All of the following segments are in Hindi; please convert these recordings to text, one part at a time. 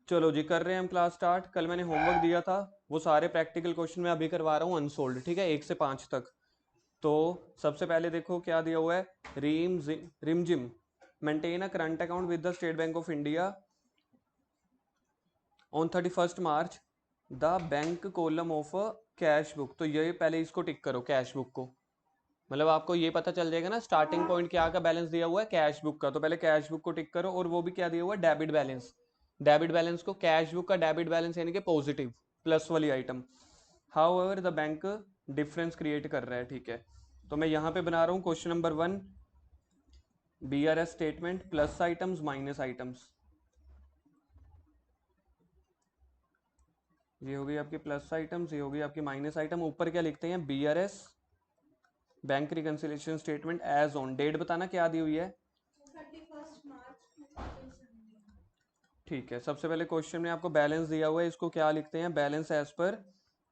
चलो जी, कर रहे हैं हम क्लास स्टार्ट। कल मैंने होमवर्क दिया था, वो सारे प्रैक्टिकल क्वेश्चन मैं अभी करवा रहा हूँ अनसोल्ड, ठीक है, 1 से 5 तक। तो सबसे पहले देखो क्या दिया हुआ है। Rimjhim maintain a current account with the State Bank of India on 31 March the bank column of cash book. तो ये पहले इसको टिक करो, कैश बुक को। मतलब आपको ये पता चल जाएगा ना स्टार्टिंग पॉइंट क्या का बैलेंस दिया हुआ है, कैश बुक का। तो पहले कैश बुक को टिक करो, और वो भी क्या दिया हुआ है, डेबिट बैलेंस। डेबिट बैलेंस को, कैश बुक का डेबिट बैलेंस यानी कि पॉजिटिव, प्लस वाली item. How ever the bank difference create कर रहा है, ठीक है। तो मैं यहाँ पे बना रहा हूँ question number 1, BRS statement, plus items minus items. ये होगी आपकी प्लस आइटम्स, ये होगी आपकी माइनस आइटम। ऊपर क्या लिखते हैं, BRS bank reconciliation statement as on. Date बताना क्या दी हुई है, 31 मार्च 2017। ठीक है। सबसे पहले क्वेश्चन में आपको बैलेंस दिया हुआ है, इसको क्या लिखते हैं, balance as per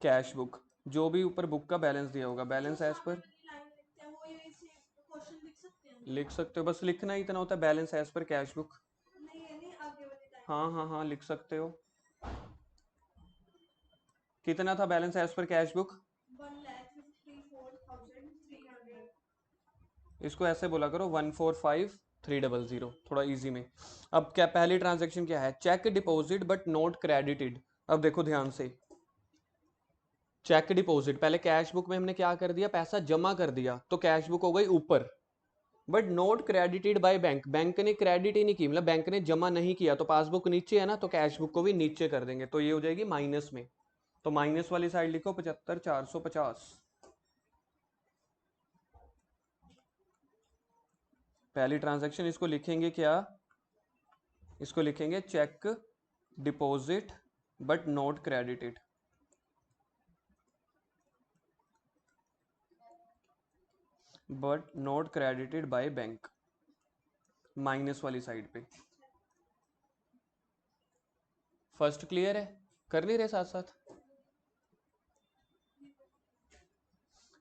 cash book. जो भी ऊपर बुक का बैलेंस दिया होगा, बैलेंस एज पर लाइन लिखते हैं वो ये से क्वेश्चन लिख सकते हैं। लिख सकते हो, बस लिखना ही इतना होता है, balance as per cash book. नहीं ये नहीं आगे वाली लाइन। हाँ हाँ हाँ, लिख सकते हो। कितना था balance as per cash book, 1,54,300। इसको ऐसे बोला करो 145,300, थोड़ा इजी में। अब क्या पहली ट्रांजेक्शन क्या है, cheque deposit but not credited. अब देखो ध्यान से, चेक डिपॉजिट, पहले कैश बुक में हमने क्या कर दिया, पैसा जमा कर दिया, तो कैश बुक हो गई ऊपर। But not credited by bank, bank ने क्रेडिट ही नहीं की, मतलब बैंक ने जमा नहीं किया, तो पासबुक नीचे है ना, तो कैश बुक को भी नीचे कर देंगे, तो ये हो जाएगी माइनस में। तो माइनस वाली साइड लिखो 75,450। पहली ट्रांजैक्शन, इसको लिखेंगे क्या, इसको लिखेंगे cheque deposit but not credited. But not credited by bank, minus वाली साइड पे। फर्स्ट क्लियर है, कर नहीं रहे साथ साथ।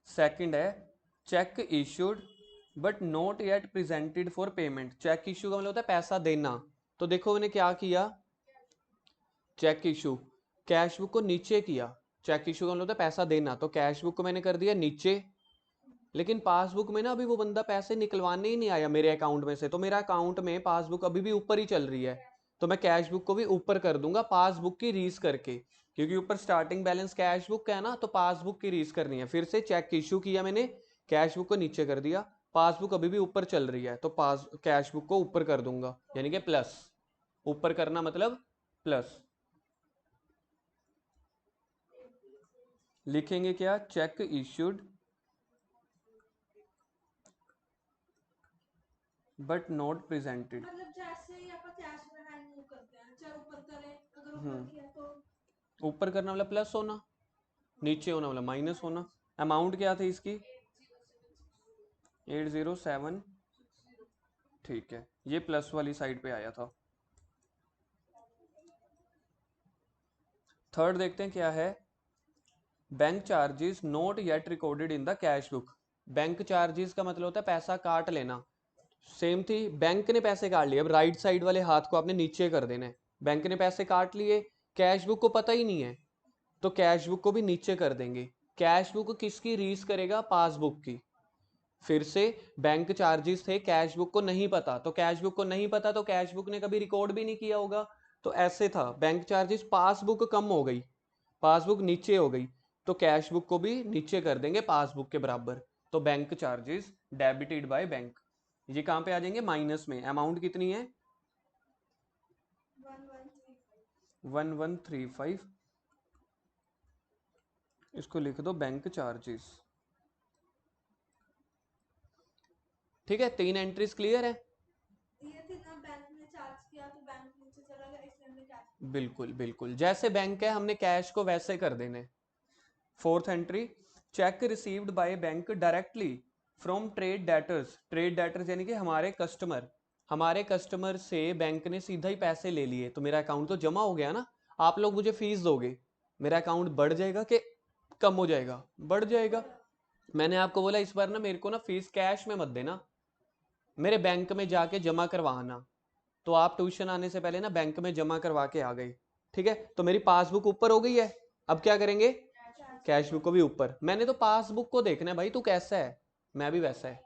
सेकंड है cheque issued but not yet presented for payment. Cheque issue का मतलब होता है पैसा देना। तो देखो मैंने क्या किया, चेक इशू कैश बुक को नीचे किया। चेक इशू का मतलब होता है पैसा देना, तो कैश बुक को मैंने कर दिया नीचे। लेकिन पासबुक में ना अभी वो बंदा पैसे निकलवाने ही नहीं आया मेरे अकाउंट में से, तो मेरा अकाउंट में पासबुक अभी भी ऊपर ही चल रही है। तो मैं कैश बुक को भी ऊपर कर दूंगा पासबुक की रीस करके, क्योंकि ऊपर स्टार्टिंग बैलेंस कैश बुक का है ना, तो पासबुक की रीस करनी है। फिर से चेक इशू किया मैंने, कैश बुक को नीचे कर दिया, पासबुक अभी भी ऊपर चल रही है, तो पास कैश बुक को ऊपर कर दूंगा, यानी कि प्लस। ऊपर करना मतलब प्लस। लिखेंगे क्या, check issued but not presented. मतलब जैसे ही आप कैश में हैंड मूव करते हैं, चाहे ऊपर करें, अगर ऊपर हम्म, किया तो ऊपर करना मतलब प्लस होना, नीचे होना मतलब माइनस होना। अमाउंट क्या थी इसकी, 807, ठीक है, ये प्लस वाली साइड पे आया था। थर्ड देखते हैं क्या है, bank charges not yet recorded in the cash book. Bank charges का मतलब होता है पैसा काट लेना। सेम थी, बैंक ने पैसे काट लिए, अब राइट साइड वाले हाथ को आपने नीचे कर देना है। बैंक ने पैसे काट लिए, कैश बुक को पता ही नहीं है, तो कैश बुक को भी नीचे कर देंगे। कैश बुक किसकी रीस करेगा, पासबुक की। फिर से बैंक चार्जेस थे, कैश बुक को नहीं पता, तो कैश बुक को नहीं पता, तो कैश बुक ने कभी रिकॉर्ड भी नहीं किया होगा। तो ऐसे था, बैंक चार्जेस, पासबुक कम हो गई, पासबुक नीचे हो गई, तो कैश बुक को भी नीचे कर देंगे पासबुक के बराबर। तो bank charges debited by bank, ये कहां पे आ जाएंगे, माइनस में। अमाउंट कितनी है, 1135। 1135, इसको लिख दो बैंक चार्जेस। ठीक है, 3 एंट्रीज क्लियर है। ये थी ना, बैंक ने चार्ज किया तो बैंक नीचे चला गया, इसलिए हमने कैश में कर बिल्कुल बिल्कुल, जैसे बैंक है हमने कैश को वैसे कर देने। Fourth entry, check received by bank directly from trade debtors. Trade debtors यानी कि हमारे कस्टमर, हमारे कस्टमर से बैंक ने सीधा ही पैसे ले लिए, तो मेरा अकाउंट तो जमा हो गया ना। आप लोग मुझे फीस दोगे, मेरा अकाउंट बढ़ जाएगा कि कम हो जाएगा, बढ़ जाएगा। बड़ा। मैंने आपको बोला इस बार ना मेरे को ना फीस कैश में मत देना, मेरे बैंक में जाके जमा करवाना। तो आप ट्यूशन आने से पहले ना बैंक में जमा करवा के आ गए, ठीक है, तो मेरी पासबुक ऊपर हो गई है। अब क्या करेंगे, कैश बुक को भी ऊपर। मैंने तो पासबुक को देखना है भाई, तू कैसा है, मैं भी वैसा है।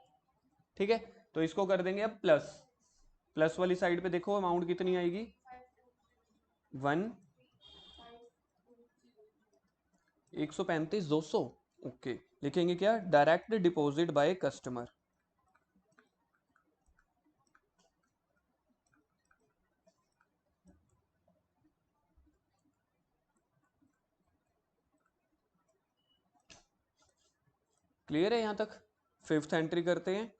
ठीक है, तो इसको कर देंगे अब प्लस। प्लस वाली साइड पे देखो अमाउंट कितनी आएगी, 135,200। ओके, लिखेंगे क्या, direct deposit by customer. Clear है यहाँ तक। फिफ्थ एंट्री करते हैं,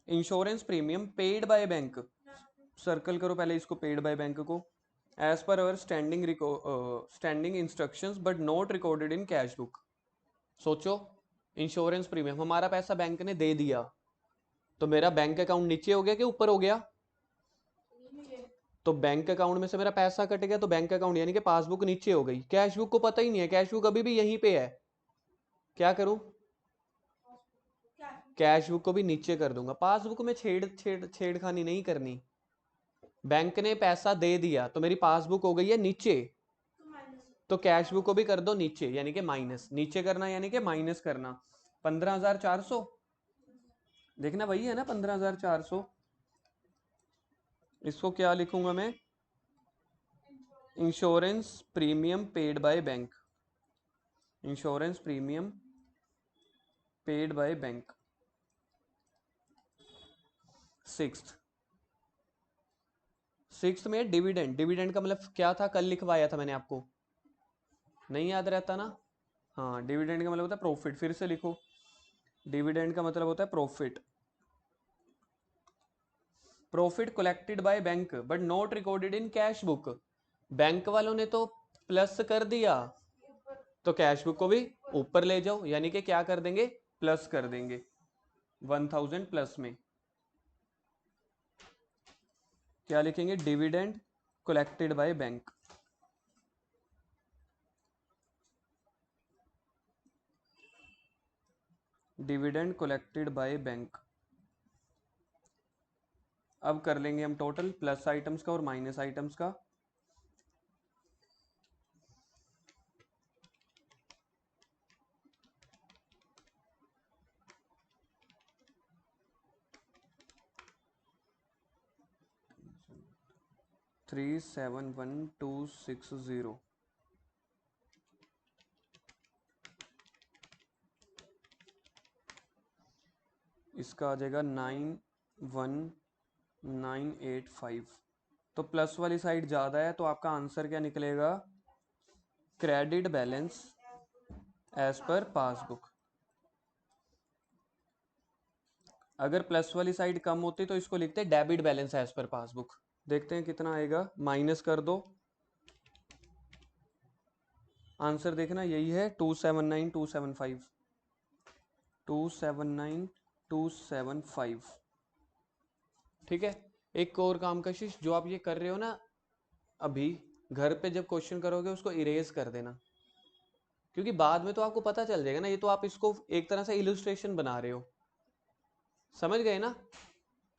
insurance premium paid by bank. Circle करो पहले इसको, पेड बाय बैंक को। As per our standing instructions but not recorded in cash book. सोचो, इंश्योरेंस प्रीमियम हमारा पैसा बैंक ने दे दिया, तो मेरा बैंक अकाउंट नीचे हो गया कि ऊपर हो गया, तो बैंक अकाउंट में से मेरा पैसा कट गया, तो बैंक अकाउंट यानी कि पासबुक नीचे हो गई। कैश बुक को पता ही नहीं है, कैश बुक अभी भी यहीं पे है। क्या करूं, कैश बुक को भी नीचे कर दूंगा। पासबुक में छेड़खानी नहीं करनी। बैंक ने पैसा दे दिया तो मेरी पासबुक हो गई है नीचे, तो कैश बुक को भी कर दो नीचे, यानी कि माइनस। नीचे करना यानी कि माइनस करना। 15,400, देखना वही है ना 15,400। इसको क्या लिखूंगा मैं, insurance premium paid by bank. Insurance premium paid by bank. Sixth में डिविडेंड। डिविडेंड का मतलब क्या था, कल लिखवाया था मैंने आपको, नहीं याद रहता ना। हाँ, डिविडेंड का मतलब होता है प्रॉफिट। फिर से लिखो, डिविडेंड का मतलब होता है profit. Profit collected by bank but not recorded in cash book. Bank वालों ने तो प्लस कर दिया, तो कैश बुक को भी ऊपर ले जाओ, यानी कि क्या कर देंगे, प्लस कर देंगे 1,000 प्लस में। क्या लिखेंगे, dividend collected by bank. Dividend collected by bank. अब कर लेंगे हम टोटल प्लस आइटम्स का और माइनस आइटम्स का। थ्री 7,1,260, इसका आ जाएगा 9,1,985। तो प्लस वाली साइड ज़्यादा है, तो आपका आंसर क्या निकलेगा, credit balance as per passbook. अगर प्लस वाली साइड कम होती तो इसको लिखते debit balance as per passbook. देखते हैं कितना आएगा, माइनस कर दो, आंसर देखना यही है 279,275। 279,275। ठीक है, एक और काम कशिश, जो आप ये कर रहे हो ना अभी, घर पे जब क्वेश्चन करोगे उसको इरेज कर देना, क्योंकि बाद में तो आपको पता चल जाएगा ना। ये तो आप इसको एक तरह से इलस्ट्रेशन बना रहे हो, समझ गए ना।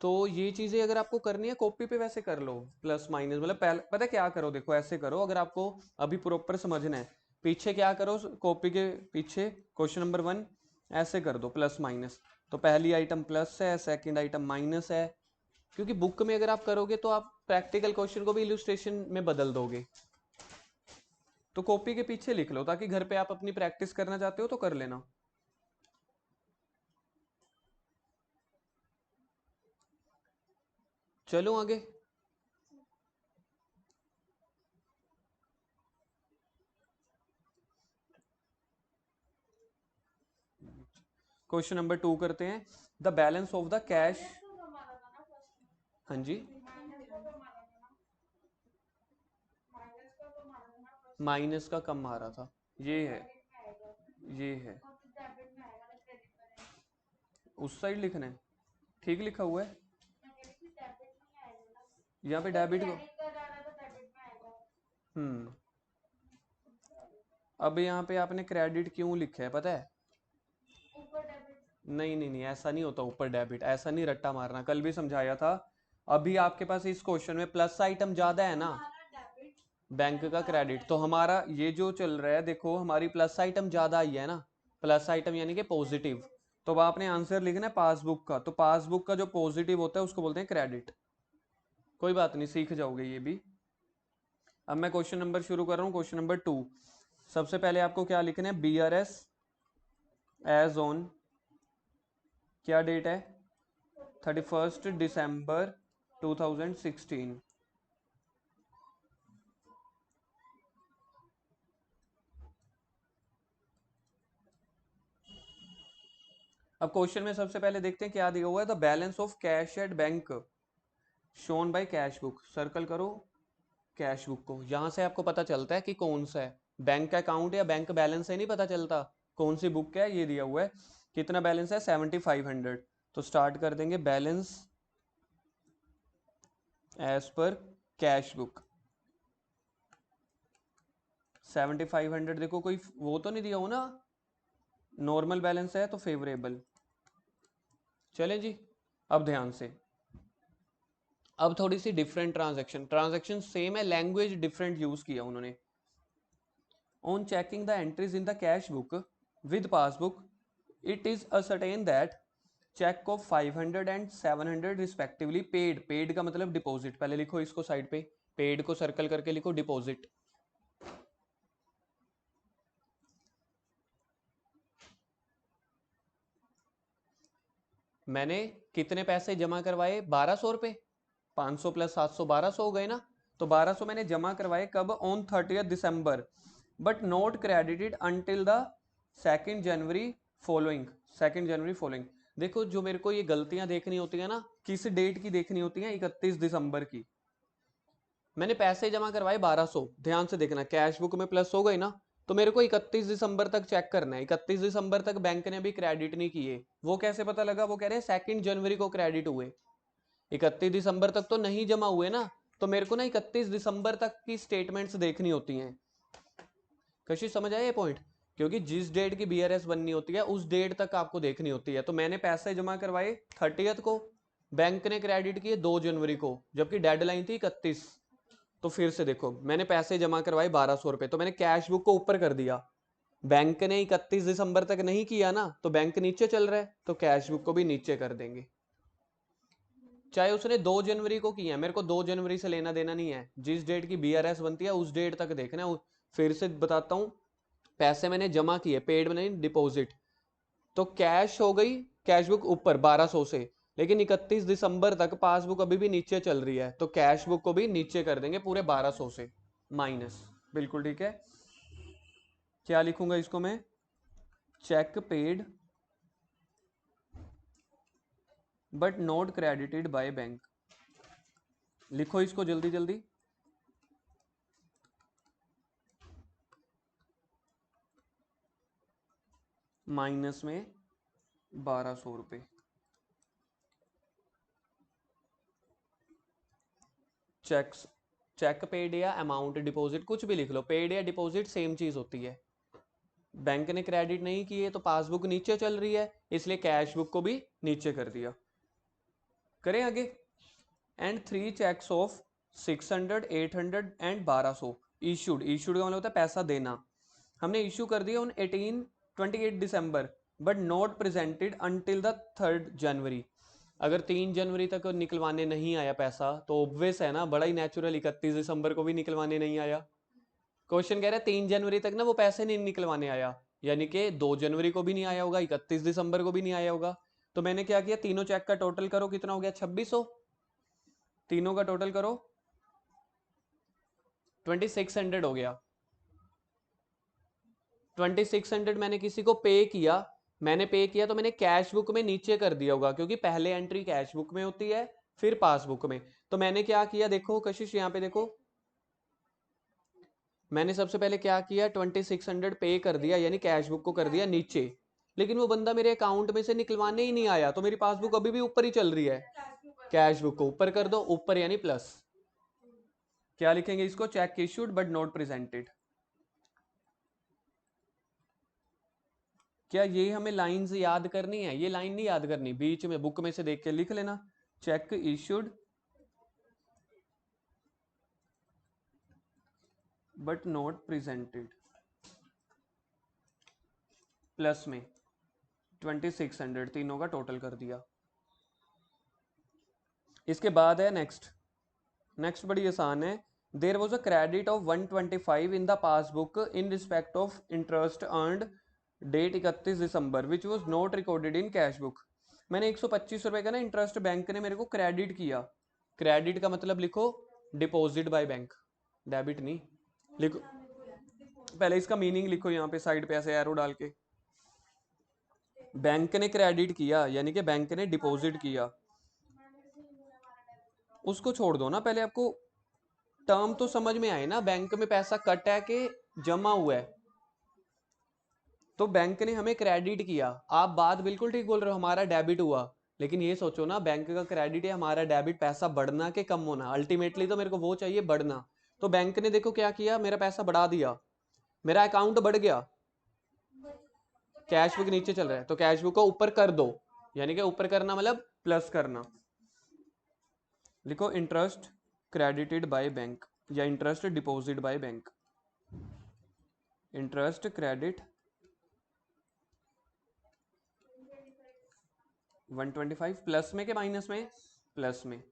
तो ये चीजें अगर आपको करनी है कॉपी पे वैसे कर लो, प्लस माइनस। मतलब पहले पता क्या करो, देखो ऐसे करो, अगर आपको अभी प्रॉपर समझना है, पीछे क्या करो, कॉपी के पीछे क्वेश्चन नंबर 1 ऐसे कर दो प्लस माइनस। तो पहली आइटम प्लस है, सेकंड आइटम माइनस है, क्योंकि बुक में अगर आप करोगे तो आप प्रैक्टिकल क्वेश्चन को भी इलस्ट्रेशन में बदल दोगे। तो कॉपी के पीछे लिख लो, ताकि घर पे आप अपनी प्रैक्टिस करना चाहते हो तो कर लेना। चलो आगे। क्वेश्चन नंबर 2 करते हैं, the balance of the cash. हाँ जी, माइनस का कम आ रहा था, ये है, ये है। उस साइड लिखना है, ठीक लिखा हुआ है यहाँ पे डेबिट को। अब यहाँ पे आपने क्रेडिट क्यों लिखा है पता है, नहीं नहीं नहीं, ऐसा नहीं होता ऊपर डेबिट, ऐसा नहीं रट्टा मारना, कल भी समझाया था। अभी आपके पास इस क्वेश्चन में प्लस आइटम ज्यादा है ना, बैंक का क्रेडिट। तो हमारा ये जो चल रहा है देखो, हमारी प्लस आइटम ज्यादा आई है ना, प्लस आइटम यानी कि पॉजिटिव। तो अब आपने आंसर लिखना है पासबुक का, तो पासबुक का जो पॉजिटिव होता है उसको बोलते हैं क्रेडिट। कोई बात नहीं, सीख जाओगे ये भी। अब मैं क्वेश्चन नंबर शुरू कर रहा हूँ, क्वेश्चन नंबर 2। सबसे पहले आपको क्या लिखना है, BRS एज ऑन, क्या डेट है, 31 दिसंबर 2016। अब क्वेश्चन में सबसे पहले देखते हैं क्या दिया हुआ है, the balance of cash at bank shown by cash book. Circle करो कैश बुक को, यहां से आपको पता चलता है कि कौन सा है बैंक अकाउंट या बैंक बैलेंस से नहीं पता चलता कौन सी बुक क्या है। ये दिया हुआ है कितना बैलेंस है, 7500। तो स्टार्ट कर देंगे balance as per cash book 7500। देखो कोई वो तो नहीं दिया हो ना, नॉर्मल बैलेंस है तो फेवरेबल। चले जी, अब ध्यान से, अब थोड़ी सी डिफरेंट ट्रांजैक्शन, ट्रांजैक्शन सेम है, लैंग्वेज डिफरेंट यूज किया उन्होंने। On checking the entries in the cash book with passbook it is ascertained that cheque of 500 and 700 respectively paid, paid का मतलब डिपॉजिट, पहले लिखो इसको साइड पे, पेड को सर्कल करके लिखो डिपॉजिट। मैंने कितने पैसे जमा करवाए, 1200 रुपए, 500 प्लस 700 1200 हो गए ना। तो 1200 मैंने जमा करवाए कब, on 30 December, but not credited until the 2 January following, 2 January following. देखो जो मेरे को ये गलतियां देखनी होती है ना, किस डेट की देखनी होती है, 31 दिसंबर की। मैंने पैसे जमा करवाए 1200, ध्यान से देखना कैश बुक में प्लस हो गई ना, तो मेरे को 31 दिसंबर तक चेक करना है। 31 दिसंबर तक बैंक ने अभी क्रेडिट नहीं किए, वो कैसे पता लगा, वो कह रहे हैं 2 जनवरी को क्रेडिट हुए, 31 दिसंबर तक तो नहीं जमा हुए ना। तो मेरे को ना 31 दिसंबर तक की स्टेटमेंट्स देखनी होती हैं। कशिश समझ आया ये पॉइंट, क्योंकि जिस डेट की BRS बननी होती है उस डेट तक आपको देखनी होती है। तो मैंने पैसे जमा करवाए 30th को, बैंक ने क्रेडिट किए 2 जनवरी को, जबकि डेडलाइन थी 31। तो फिर से देखो, मैंने पैसे जमा करवाए 1200 रुपए, तो मैंने कैश बुक को ऊपर कर दिया, बैंक ने 31 दिसंबर तक नहीं किया ना, तो बैंक नीचे चल रहा है, तो कैश बुक को भी नीचे कर देंगे। चाहे उसने 2 जनवरी को किया, मेरे को 2 जनवरी से लेना देना नहीं है, जिस डेट की BRS बनती है उस डेट तक देखना है। फिर से बताता हूँ, पैसे मैंने जमा किए, पेड में नहीं, डिपॉजिट, तो कैश हो गई कैश बुक ऊपर 1200 से, लेकिन 31 दिसंबर तक पासबुक अभी भी नीचे चल रही है, तो कैश बुक को भी नीचे कर देंगे पूरे 1200 से माइनस। बिल्कुल ठीक है। क्या लिखूंगा इसको मैं, cheque paid but not credited by bank. लिखो इसको जल्दी जल्दी, माइनस में 1200 रुपये। चेक्स, चेक पेड या अमाउंट डिपॉजिट कुछ भी लिख लो, पेड या डिपॉजिट सेम चीज होती है। बैंक ने क्रेडिट नहीं किए तो पासबुक नीचे चल रही है, इसलिए कैश बुक को भी नीचे कर दिया। करें आगे, and 3 cheques of 600 800 and 1200 issued, issued का मतलब होता है पैसा देना, हमने इशू कर दिया on 28 December but not presented until the 3 जनवरी। अगर 3 जनवरी तक निकलवाने नहीं आया पैसा तो ऑब्वियस है ना, बड़ा ही नेचुरल, 31 दिसंबर को भी निकलवाने नहीं आया। क्वेश्चन कह रहा है 3 जनवरी तक ना वो पैसे नहीं निकलवाने आया, यानी कि 2 जनवरी को भी नहीं आया होगा, 31 दिसंबर को भी नहीं आया होगा। तो मैंने क्या किया, तीनों चेक का टोटल करो, कितना हो गया, 2600, तीनों का टोटल करो 2600 हो गया। 2600 मैंने किसी को पे किया, मैंने पे किया तो मैंने कैश बुक में नीचे कर दिया होगा, क्योंकि पहले एंट्री कैश बुक में होती है फिर पासबुक में। तो मैंने क्या किया, देखो कशिश यहाँ पे देखो, मैंने सबसे पहले क्या किया, 2600 पे कर दिया, यानी कैश बुक को कर दिया नीचे, लेकिन वो बंदा मेरे अकाउंट में से निकलवाने ही नहीं आया, तो मेरी पासबुक अभी भी ऊपर ही चल रही है। कैश बुक को ऊपर कर दो, ऊपर यानी प्लस। क्या लिखेंगे इसको, check issued but not presented. क्या ये हमें लाइंस याद करनी है, ये लाइन नहीं याद करनी, बीच में बुक में से देख के लिख लेना, check issued but not presented, plus में 2600, तीनों का टोटल कर दिया। इसके बाद है नेक्स्ट, नेक्स्ट बड़ी आसान है। There was a credit of 125 in the passbook in respect of interest earned date 31 December which was not recorded in cash book. मैंने 125 रुपए का ना इंटरेस्ट बैंक ने मेरे को क्रेडिट किया। क्रेडिट का मतलब लिखो डिपॉजिट बाय बैंक, डेबिट नहीं लिखो। पहले इसका मीनिंग लिखो यहाँ पे साइड पे ऐसे एरो डाल के। बैंक ने क्रेडिट किया यानी कि बैंक ने डिपॉजिट किया। उसको छोड़ दो ना, पहले आपको टर्म तो समझ में आए ना, बैंक में पैसा कट है कि जमा हुआ है। तो बैंक ने हमें क्रेडिट किया, आप बात बिल्कुल ठीक बोल रहे हो, हमारा डेबिट हुआ। लेकिन ये सोचो ना, बैंक का क्रेडिट है, हमारा डेबिट, पैसा बढ़ना के कम होना, अल्टीमेटली तो मेरे को वो चाहिए बढ़ना। तो बैंक ने देखो क्या किया, मेरा पैसा बढ़ा दिया, मेरा अकाउंट बढ़ गया। कैश बुक नीचे चल रहा है तो कैश बुक को ऊपर कर दो, यानी कि ऊपर करना मतलब प्लस करना। लिखो इंटरेस्ट क्रेडिटेड बाय बैंक या interest deposit by bank. Interest credit 125 plus में के माइनस में, प्लस में।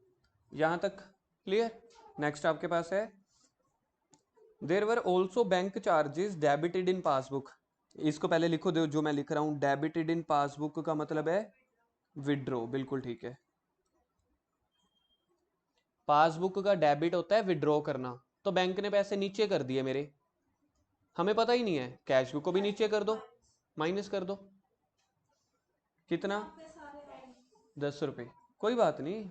यहां तक क्लियर। नेक्स्ट आपके पास है there were also bank charges debited in passbook. इसको पहले लिखो दो जो मैं लिख रहा हूं, डेबिटेड इन पासबुक का मतलब है विड्रॉ, बिल्कुल ठीक है। पासबुक का डेबिट होता है विड्रॉ करना, तो बैंक ने पैसे नीचे कर दिए मेरे, हमें पता ही नहीं है। कैश बुक को भी नीचे कर दो, माइनस कर दो, कितना 10 रुपये। कोई बात नहीं,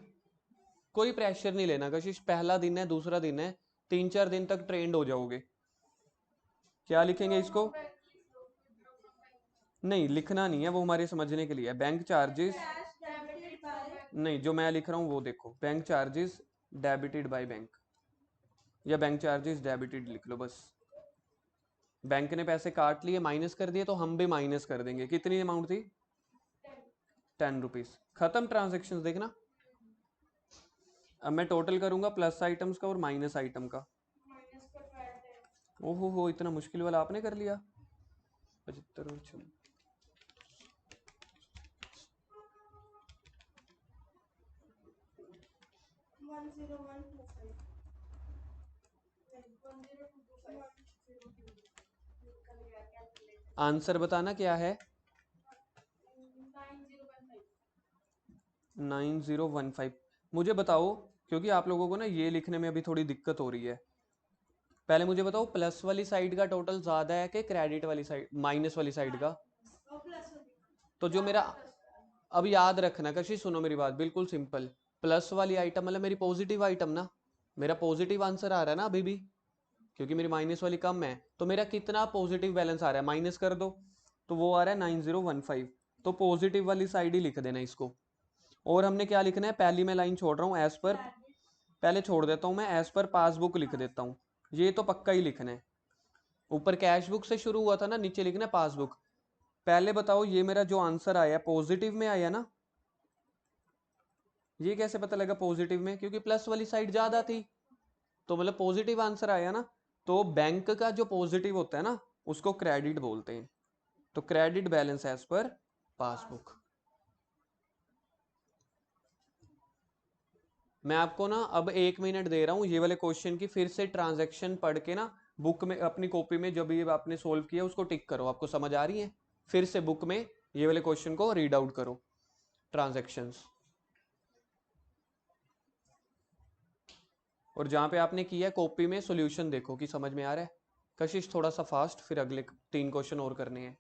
कोई प्रेशर नहीं लेना कशिश, पहला दिन है, दूसरा दिन है, 3-4 दिन तक ट्रेंड हो जाओगे। क्या लिखेंगे इसको, नहीं लिखना नहीं है, वो हमारे समझने के लिए है। बैंक चार्जेस नहीं, जो मैं लिख रहा हूँ वो देखो, bank charges debited by bank या बैंक चार्जेस डेबिटेड लिख लो बस। बैंक ने पैसे काट लिए, माइनस कर दिए, तो हम भी माइनस कर देंगे। कितनी अमाउंट थी, 10 रुपीज। खत्म ट्रांजेक्शन देखना। अब मैं टोटल करूंगा प्लस आइटम्स का और माइनस आइटम का। ओहो हो, इतना मुश्किल वाला आपने कर लिया। 75 और 6 आंसर बताना क्या है, 9015। मुझे बताओ, क्योंकि आप लोगों को ना ये लिखने में अभी थोड़ी दिक्कत हो रही है, पहले मुझे बताओ प्लस वाली साइड का टोटल ज्यादा है कि क्रेडिट वाली साइड, माइनस वाली साइड का। तो जो मेरा, अब याद रखना कशिश, सुनो मेरी बात बिल्कुल सिंपल। प्लस वाली आइटम मतलब मेरी पॉजिटिव आइटम ना, मेरा पॉजिटिव आंसर आ रहा है ना अभी भी, क्योंकि मेरी माइनस वाली कम है। तो मेरा कितना पॉजिटिव बैलेंस आ रहा है, माइनस कर दो, तो वो आ रहा है 9015। तो पॉजिटिव वाली साइड ही लिख देना इसको। और हमने क्या लिखना है, पहली मैं लाइन छोड़ रहा हूँ एज पर, पहले छोड़ देता हूँ मैं एज पर पासबुक लिख देता हूँ, ये तो पक्का ही लिखना है। ऊपर कैश बुक से शुरू हुआ था ना, नीचे लिखना है पासबुक। पहले बताओ ये मेरा जो आंसर आया पॉजिटिव में आया ना, ये कैसे पता लगा पॉजिटिव में, क्योंकि प्लस वाली साइड ज्यादा थी, तो मतलब पॉजिटिव आंसर आया ना। तो बैंक का जो पॉजिटिव होता है ना, उसको क्रेडिट बोलते हैं। तो credit balance as per passbook. मैं आपको ना अब 1 मिनट दे रहा हूँ, ये वाले क्वेश्चन की फिर से ट्रांजैक्शन पढ़ के ना बुक में अपनी कॉपी में जब ये आपने सोल्व किया उसको टिक करो, आपको समझ आ रही है। फिर से बुक में ये वाले क्वेश्चन को रीड आउट करो, ट्रांजैक्शंस। और जहां पे आपने किया कॉपी में सॉल्यूशन देखो कि समझ में आ रहा है। कशिश थोड़ा सा फास्ट, फिर अगले 3 क्वेश्चन और करने हैं।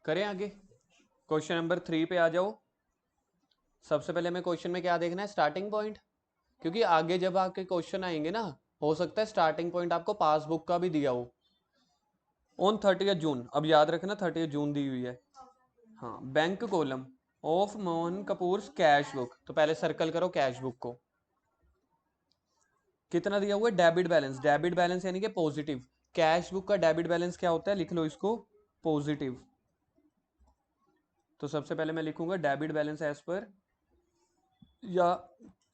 करें आगे, क्वेश्चन नंबर 3 पे आ जाओ। सबसे पहले हमें क्वेश्चन में क्या देखना है, स्टार्टिंग पॉइंट, क्योंकि आगे जब आपके क्वेश्चन आएंगे ना, हो सकता है स्टार्टिंग पॉइंट आपको पासबुक का भी दिया हो। ऑन 30 जून, अब याद रखना 30 जून दी हुई है। हाँ, bank column of Mohan Kapoor cash book, तो पहले सर्कल करो कैश बुक को। कितना दिया हुआ है, डेबिट बैलेंस, डेबिट बैलेंस यानी कि पॉजिटिव। कैश बुक का डेबिट बैलेंस क्या होता है, लिख लो इसको, पॉजिटिव। तो सबसे पहले मैं लिखूंगा डेबिट बैलेंस एज पर, या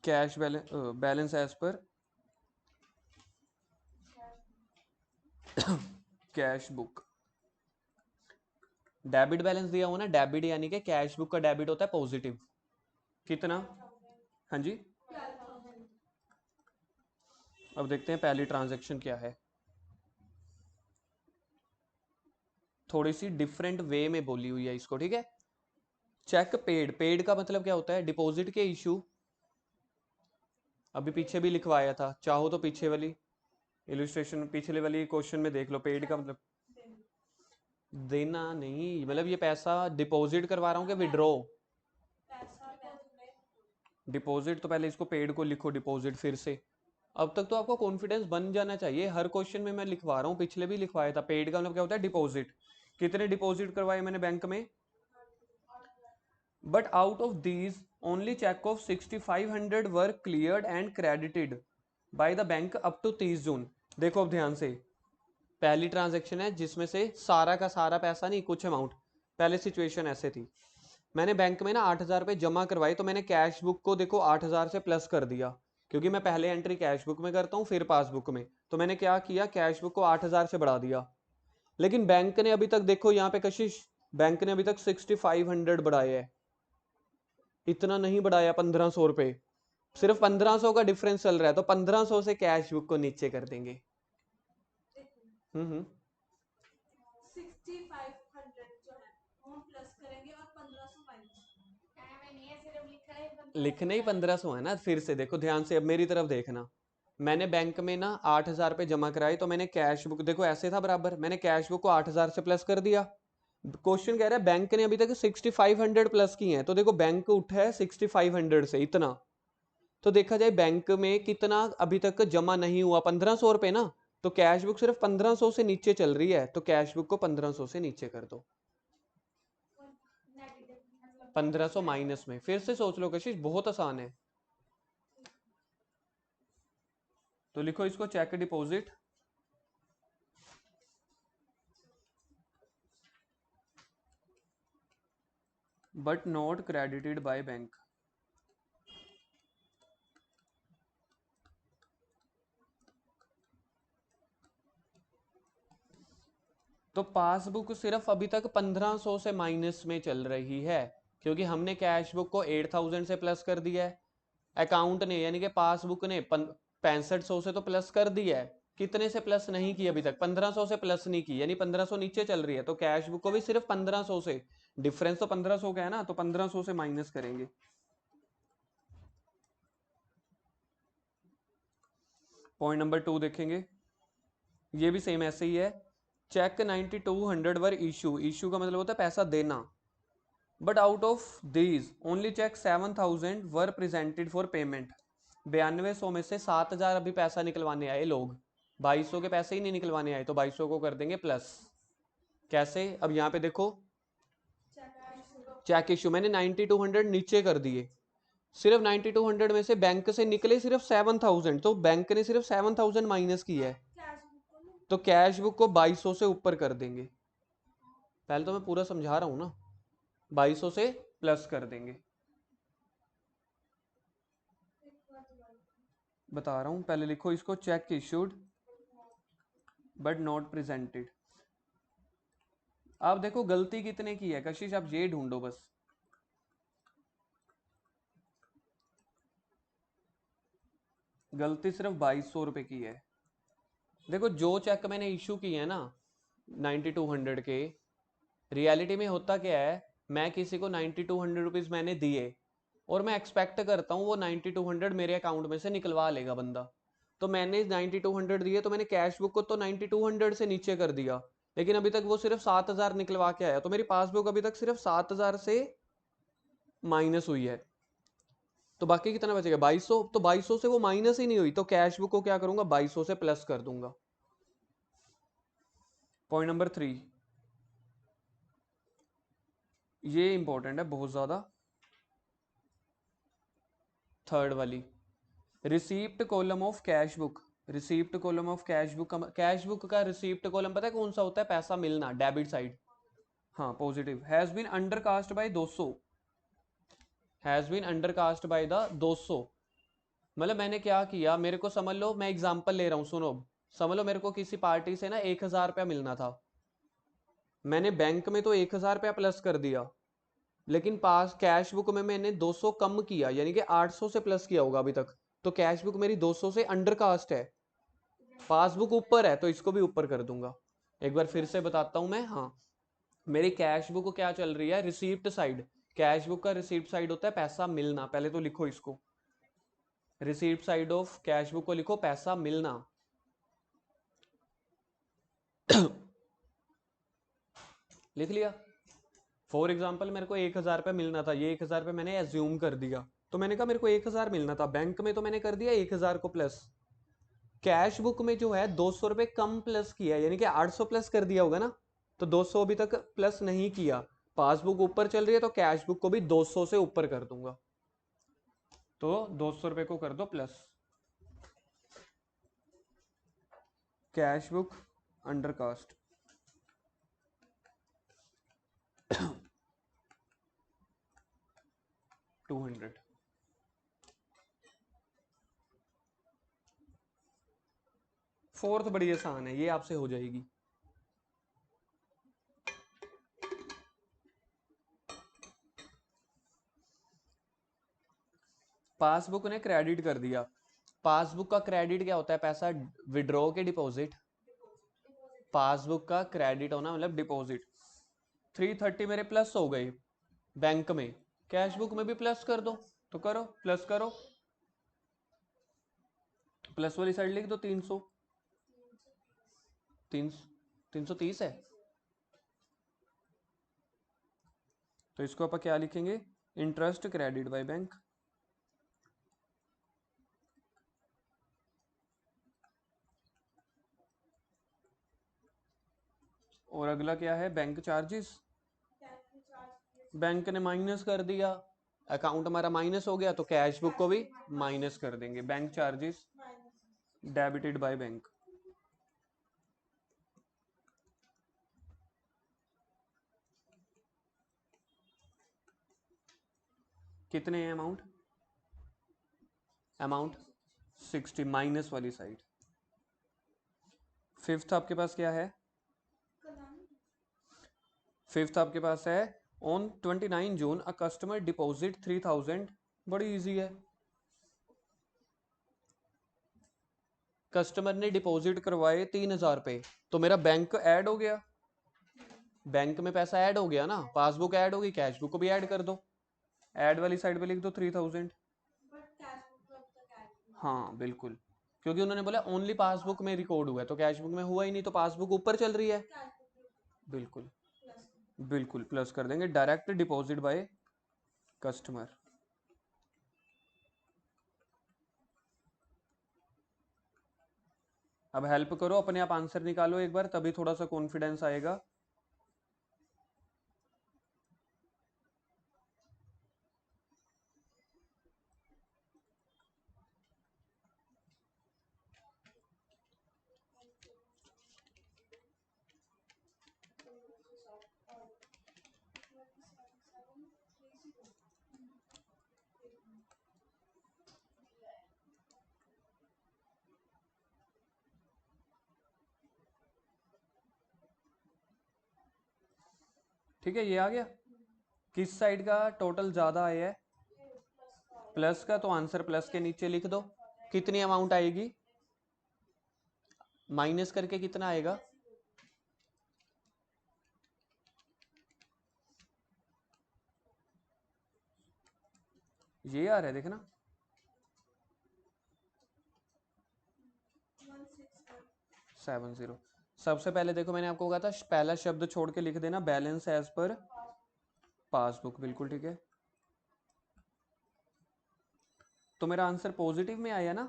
cash balance, balance as per cash book. Debit balance दिया हुआ ना, डेबिट यानी कि कैश बुक का डेबिट होता है पॉजिटिव। कितना, हाँ जी, 12,000। अब देखते हैं पहली ट्रांजैक्शन क्या है। थोड़ी सी डिफरेंट वे में बोली हुई है इसको, ठीक है। चेक पेड, पेड का मतलब क्या होता है, डिपॉजिट के इशू। अभी पीछे भी लिखवाया था, चाहो तो पीछे वाली इलस्ट्रेशन, पिछले वाली क्वेश्चन में देख लो, पेड का मतलब देना नहीं, मतलब ये पैसा डिपॉजिट करवा रहा हूँ कि विड्रॉ। पैसा बैंक में डिपॉजिट, तो पहले इसको पेड को लिखो डिपॉजिट फिर से। अब तक तो आपको कॉन्फिडेंस बन जाना चाहिए, हर क्वेश्चन में मैं लिखवा रहा हूँ, पिछले भी लिखवाया था। पेड का मतलब क्या होता है, डिपॉजिट। कितने डिपॉजिट करवाए मैंने बैंक में, but out of these only cheque of 6500 were cleared and credited by the bank up to 30 June. देखो अब ध्यान से, पहली ट्रांजैक्शन है जिसमें से सारा का सारा पैसा नहीं, कुछ अमाउंट। पहले सिचुएशन ऐसे थी, मैंने बैंक में ना 8,000 रुपये जमा करवाए, तो मैंने कैश बुक को देखो 8,000 से प्लस कर दिया, क्योंकि मैं पहले एंट्री कैश बुक में करता हूँ फिर पासबुक में। तो मैंने क्या किया, कैश बुक को 8,000 से बढ़ा दिया। लेकिन बैंक ने अभी तक देखो यहाँ पे कशिश, बैंक ने अभी तक 6500 बढ़ाया है, इतना नहीं बढ़ाया, 1,500 रुपये। सिर्फ 1,500 का डिफरेंस चल रहा है, तो 1,500 से कैश बुक को नीचे कर देंगे। हम्म 6,500 जो है वो हम प्लस करेंगे और 1,500 माइनस। लिखने ही 1,500 है ना। फिर से देखो ध्यान से, अब मेरी तरफ देखना। मैंने बैंक में ना 8,000 रुपये जमा कराए, तो मैंने कैश बुक देखो ऐसे था बराबर, मैंने कैश बुक को 8,000 से प्लस कर दिया। क्वेश्चन कह रहा है बैंक ने अभी तक 6500 प्लस की है, तो देखो बैंक उठा है 6500 से इतना। तो देखा जाए बैंक में कितना अभी तक जमा नहीं हुआ, 1,500 रुपये ना। तो कैश बुक सिर्फ 1,500 से नीचे चल रही है, तो कैश बुक को 1,500 से नीचे कर दो। 1,500 माइनस में, फिर से सोच लो कशिश, बहुत आसान है। तो लिखो इसको cheque deposit, but not credited by bank. तो पासबुक सिर्फ अभी तक 1,500 से माइनस में चल रही है, क्योंकि हमने कैश बुक को 8,000 से प्लस कर दिया है। अकाउंट ने यानी कि पासबुक ने 6500 से तो प्लस कर दिया है, कितने से प्लस नहीं की अभी तक, 1,500 से प्लस नहीं की, यानी 1,500 नीचे चल रही है। तो कैश बुक को भी सिर्फ 1,500 से, डिफरेंस तो 1,500 का है ना, तो 1,500 से माइनस करेंगे। पॉइंट नंबर 2 देखेंगे, ये भी सेम ऐसे ही है। चेक 9200 वर इशू, इशू का मतलब होता है पैसा देना, but out of these only cheque 7,000 were presented for payment. 9200 में से 7,000 अभी पैसा निकलवाने आए लोग, 2,200 के पैसे ही नहीं निकलवाने आए, तो 2,200 को कर देंगे प्लस। कैसे, अब यहाँ पे देखो चेक इशू मैंने 9200 नीचे कर दिए, सिर्फ 9200 में से बैंक से निकले सिर्फ 7,000, तो बैंक ने सिर्फ 7,000 माइनस की है, कैश बुक को ना तो कैश बुक को 2,200 से ऊपर कर देंगे। पहले तो मैं पूरा समझा रहा हूँ ना, 2,200 से प्लस कर देंगे। बता रहा हूँ, पहले लिखो इसको check issued but not presented. आप देखो गलती कितने की है कशिश, आप ये ढूंढो बस। गलती सिर्फ 2,200 रुपये की है। देखो जो चेक मैंने इशू किए हैं ना 9200 के, रियलिटी में होता क्या है, मैं किसी को 9200 रुपीज़ मैंने दिए, और मैं एक्सपेक्ट करता हूँ वो 9200 मेरे अकाउंट में से निकलवा लेगा बंदा। तो मैंने 9200 दिए, तो मैंने कैश बुक को तो 9200 से नीचे कर दिया, लेकिन अभी तक वो सिर्फ 7,000 निकलवा के आया, तो मेरी पासबुक अभी तक सिर्फ 7,000 से माइनस हुई है। तो बाकी कितना बचेगा 2200, तो 2200 से वो माइनस ही नहीं हुई, तो कैश बुक को क्या करूंगा 2200 से प्लस कर दूंगा। पॉइंट नंबर 3, ये इंपॉर्टेंट है बहुत ज्यादा, थर्ड वाली, receipt column of cash book. Receipt column of cash book का, कैश बुक का रिसीप्ट कॉलम पता है कौन सा होता है, पैसा मिलना, डेबिट साइड। हाँ positive, has been undercast by 200, has been undercast by the 200। मतलब मैंने क्या किया, मेरे को समझ लो, मैं एग्जांपल ले रहा हूँ, सुनो। समझ लो मेरे को किसी पार्टी से ना 1,000 रुपया मिलना था, मैंने बैंक में तो 1,000 रुपया प्लस कर दिया, लेकिन पास कैश बुक में मैंने 200 कम किया, यानी कि 800 से प्लस किया होगा अभी तक, तो कैश बुक मेरी 200 से अंडरकास्ट है, पासबुक ऊपर है, तो इसको भी ऊपर कर दूंगा। एक बार फिर से बताता हूं मैं, हाँ मेरी कैश बुक क्या चल रही है, रिसीप्ट साइड। कैश बुक का रिसीप्ट साइड होता है पैसा मिलना, पहले तो लिखो इसको, receipt side of cash book को लिखो पैसा मिलना। लिख लिया। फॉर एग्जाम्पल मेरे को 1,000 रुपया मिलना था, ये 1,000 रुपया मैंने एज्यूम कर दिया, तो मैंने कहा मेरे को 1,000 मिलना था, बैंक में तो मैंने कर दिया 1,000 को प्लस, कैश बुक में जो है 200 रुपए कम प्लस किया, यानी कि 800 प्लस कर दिया होगा ना, तो 200 अभी तक प्लस नहीं किया, पासबुक ऊपर चल रही है तो कैश बुक को भी 200 से ऊपर कर दूंगा, तो 200 रुपए को कर दो plus, cash book undercast. To 200। Fourth बड़ी आसान है, ये आपसे हो जाएगी। पासबुक ने क्रेडिट कर दिया, पासबुक का क्रेडिट क्या होता है, पैसा विड्रॉ के डिपॉजिट, पासबुक का क्रेडिट होना मतलब डिपॉजिट। 330 मेरे प्लस हो गई बैंक में, कैश बुक में भी प्लस कर दो, तो करो प्लस करो, प्लस वाली साइड लिख दो 300, 330 है, तो इसको अपन क्या लिखेंगे, इंटरेस्ट क्रेडिट बाय बैंक। और अगला क्या है, बैंक चार्जेस, बैंक ने माइनस कर दिया, अकाउंट हमारा माइनस हो गया, तो कैश बुक को भी माइनस कर देंगे, bank charges debited by bank. कितने हैं अमाउंट, अमाउंट 60, माइनस वाली साइड। फिफ्थ आपके पास क्या है, फिफ्थ आपके पास है, on 29 June a customer deposit 3,000, बड़ी इजी है, कस्टमर ने डिपॉजिट करवाए 3,000 रुपए, तो मेरा बैंक ऐड हो गया, बैंक में पैसा ऐड हो गया ना, पासबुक ऐड होगी, कैश बुक को भी ऐड कर दो, ऐड वाली साइड पे लिख दो 3,000। हाँ बिल्कुल, क्योंकि उन्होंने बोला ओनली पासबुक में रिकॉर्ड हुआ है, तो कैश बुक में हुआ ही नहीं, तो पासबुक ऊपर चल रही है, बिल्कुल बिल्कुल प्लस कर देंगे, डायरेक्ट डिपॉजिट बाय कस्टमर। अब हेल्प करो, अपने आप आंसर निकालो एक बार, तभी थोड़ा सा कॉन्फिडेंस आएगा। ठीक है, ये आ गया, किस साइड का टोटल ज्यादा आया है, प्लस का, तो आंसर प्लस के नीचे लिख दो, कितनी अमाउंट आएगी, माइनस करके कितना आएगा, ये आ रहा है देखना, 70, सबसे पहले देखो मैंने आपको कहा था पहला शब्द छोड़ के लिख देना बैलेंस एज पर पासबुक, बिल्कुल ठीक है। तो मेरा आंसर पॉजिटिव में आया ना?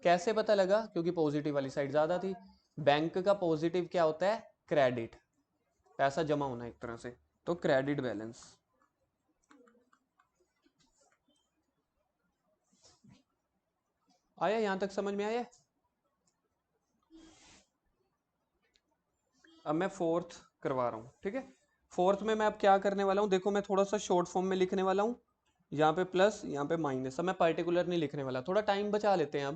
कैसे पता लगा? क्योंकि पॉजिटिव वाली साइड ज्यादा थी। बैंक का पॉजिटिव क्या होता है? क्रेडिट, पैसा जमा होना एक तरह से, तो क्रेडिट बैलेंस। आया? यहां तक समझ में आया? अब मैं फोर्थ करवा रहा हूं, ठीक है। फोर्थ में मैं अब क्या करने वाला हूं, देखो मैं थोड़ा सा शॉर्ट फॉर्म में लिखने वाला हूं। यहाँ पे प्लस, यहाँ पे माइनस। अब मैं पर्टिकुलर नहीं लिखने वाला, थोड़ा टाइम बचा लेते हैं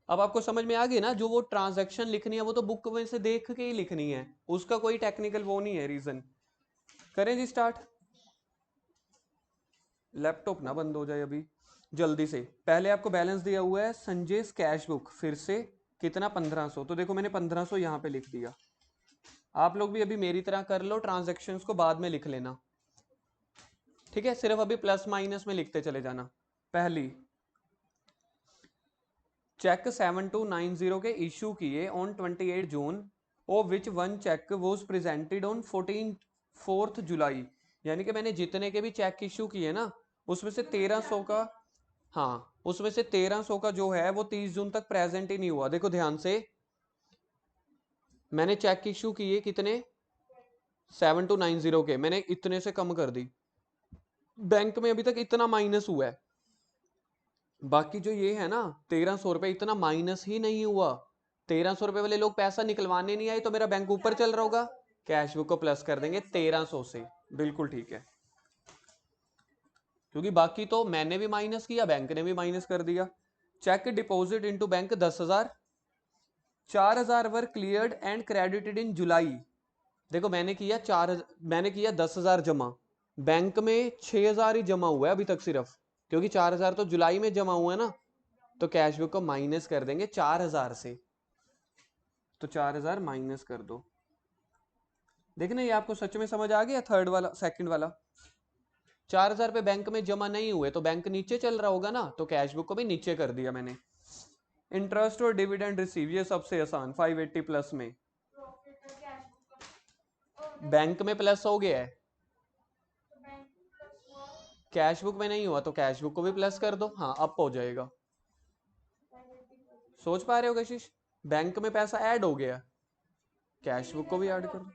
अब आपको समझ में आ गई ना? जो वो ट्रांजैक्शन लिखनी है वो तो बुक में से देख के ही लिखनी है, उसका कोई टेक्निकल वो नहीं है रीजन। करें जी स्टार्ट। लैपटॉप ना बंद हो जाए अभी, जल्दी से। पहले आपको बैलेंस दिया हुआ है संजय कैश बुक, फिर से कितना? 1500। तो देखो मैंने 1500 यहाँ पे लिख दिया। आप लोग भी अभी मेरी तरह कर लो, ट्रांजैक्शंस को बाद में लिख लेना, ठीक है। सिर्फ अभी प्लस माइनस में लिखते चले जाना। पहली, चेक 7290 के इशू किए on 28 June, of which one cheque was presented on 4th July. यानी कि मैंने जितने के भी चेक इशू किए ना, उसमें से 1300 का, हाँ उसमें से 1300 का जो है वो 30 जून तक प्रेजेंट ही नहीं हुआ। देखो ध्यान से, मैंने चेक इशू किए कितने? 7290 के, मैंने इतने से कम कर दी। बैंक में अभी तक इतना माइनस हुआ है, बाकी जो ये है ना 1300 रुपए, इतना माइनस ही नहीं हुआ। 1300 रुपए वाले लोग पैसा निकलवाने नहीं आए, तो मेरा बैंक ऊपर चल रहा होगा। कैश बुक को प्लस कर देंगे 1300 से, बिल्कुल ठीक है। क्योंकि बाकी तो मैंने भी माइनस किया, बैंक ने भी माइनस कर दिया। Cheque deposit into bank 10,000, 4,000 were cleared and credited in July. देखो मैंने किया 10,000 जमा, बैंक में 6,000 ही जमा हुआ है अभी तक सिर्फ, क्योंकि 4,000 तो जुलाई में जमा हुआ है ना। तो कैश बुक को माइनस कर देंगे 4,000 से, तो 4,000 माइनस कर दो। देखना ये आपको सच में समझ आ गया? थर्ड वाला, सेकंड वाला। 4,000 रुपए बैंक में जमा नहीं हुए तो बैंक नीचे चल रहा होगा ना, तो कैश बुक को भी नीचे कर दिया मैंने। इंटरेस्ट और डिविडेंड रिसीव, ये सबसे आसान, 580 प्लस में। बैंक में प्लस हो गया है, कैश बुक में नहीं हुआ, तो कैश बुक को भी प्लस कर दो, हाँ अप हो जाएगा। सोच पा रहे हो कशिश? बैंक में पैसा ऐड हो गया, कैश बुक को भी ऐड कर दो।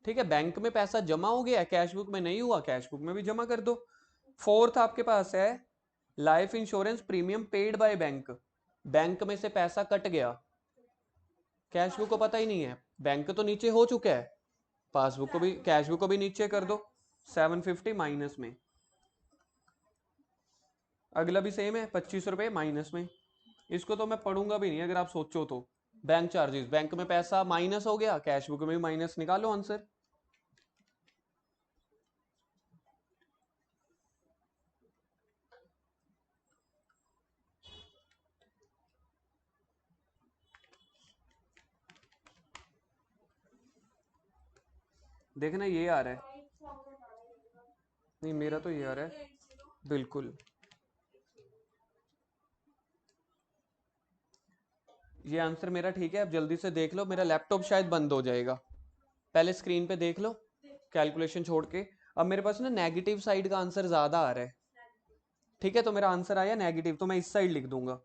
ठीक है, बैंक में पैसा जमा हो गया, कैश बुक में नहीं हुआ, कैश बुक में भी जमा कर दो। फोर्थ आपके पास है life insurance premium paid by bank. Bank में से पैसा कट गया, कैश बुक को पता ही नहीं है, बैंक तो नीचे हो चुका है, पासबुक को भी, कैश बुक को भी नीचे कर दो 750 माइनस में। अगला भी सेम है, 25 रुपए माइनस में। इसको तो मैं पढ़ूंगा भी नहीं अगर आप सोचो तो। बैंक चार्जेस, बैंक में पैसा माइनस हो गया, कैश बुक में भी माइनस, निकालो आंसर। देखना ये आ रहा है, नहीं मेरा तो ये आ रहा है, बिल्कुल। ये आंसर मेरा ठीक है। अब जल्दी से देख लो, मेरा लैपटॉप शायद बंद हो जाएगा, पहले स्क्रीन पे देख लो कैलकुलेशन छोड़ के। अब मेरे पास ना नेगेटिव साइड का आंसर ज्यादा आ रहा है, ठीक है, तो मेरा आंसर आया नेगेटिव, तो मैं इस साइड लिख दूंगा।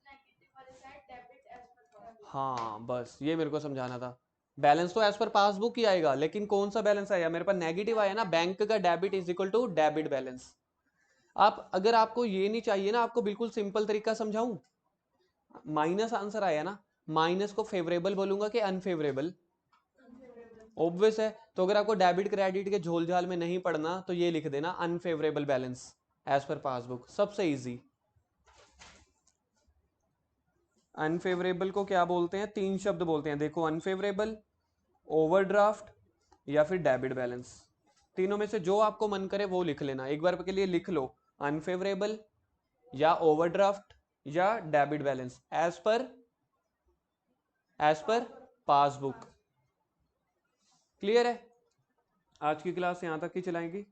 हाँ बस ये मेरे को समझाना था। बैलेंस तो एज पर पासबुक ही आएगा, लेकिन कौन सा बैलेंस आया मेरे पास? नेगेटिव आया ना, बैंक का debit is equal to debit balance. आप अगर आपको ये नहीं चाहिए ना, आपको बिल्कुल सिंपल तरीका समझाऊं, माइनस आंसर आया ना, माइनस को फेवरेबल बोलूंगा कि अनफेवरेबल? ऑब्वियस है। तो अगर आपको डेबिट क्रेडिट के झोलझाल में नहीं पड़ना, तो ये लिख देना unfavourable balance as per passbook, सबसे इजी। अनफेवरेबल को क्या बोलते हैं? 3 शब्द बोलते हैं, देखो, अनफेवरेबल, ओवरड्राफ्ट, या फिर डेबिट बैलेंस। तीनों में से जो आपको मन करे वो लिख लेना, एक बार के लिए लिख लो, अनफेवरेबल या ओवरड्राफ्ट या debit balance as per passbook. Clear है? आज की क्लास यहां तक ही चलाएंगी।